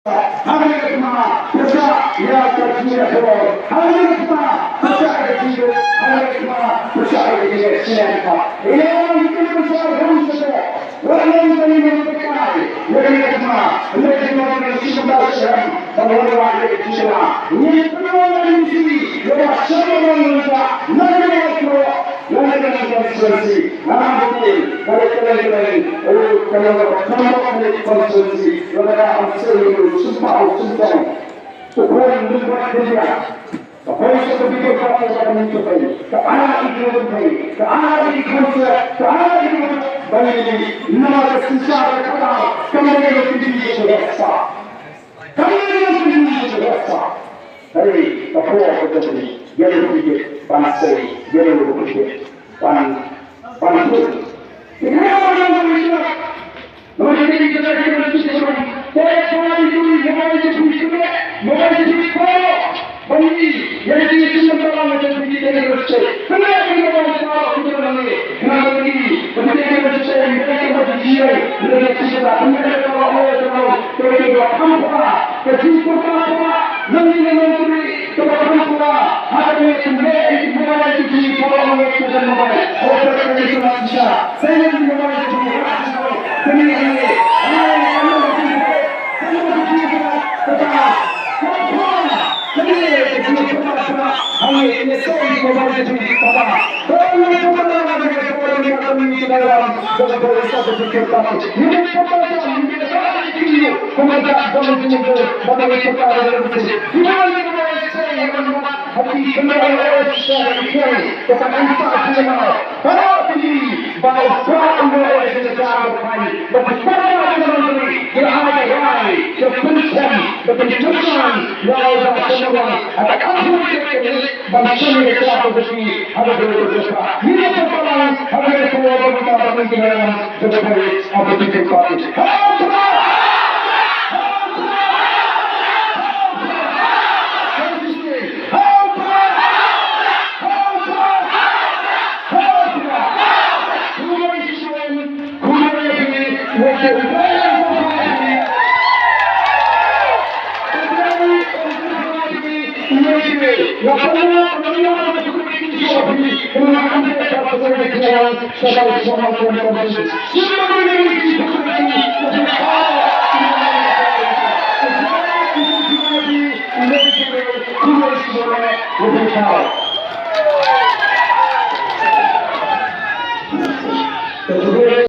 حضرتكما تسعى يا تركيا خبر حضرتكما تسعى تجيب حضرتكما تسعى تجيب سيانكا إلى أن يكون تسعى خمسة وأن يكون المتكاعي حضرتكما الذين من السيد الله السلام فالله عليه السلام يتبعون المسيح ويحشرون المنزع لا يكون لا constituency, Namabuddin, Kalekalakalai, Kalekalakalai constituency, whether I'm saying you, Sumpa or Sumpong, to go and do what they are. The voice of the people partners are going to pay, the honor equal pay, the honor equal to the honor equal by none of the Sinsara Kata, come on, you can do this. Come on, you can do this. Hey, the poor of the city, yellow ticket, Pansari, yellow ticket. One foot. The ground of the mission. No one is going to do this. That's why we do it. Nobody is going to do it. Nobody is going to follow. But we, there is a system of our mission. We need to say, but now we know what is our mission. And I believe, but we need to say, we need to what is here. We need to say that we need to know all the time. So we need to come for us. The people come for us. Nothing is going to be. So we come for us. How do we make it more like to be for all of us to the moment? All the tradition of Isha. Say it to the moment to be rational. Community. Thank you.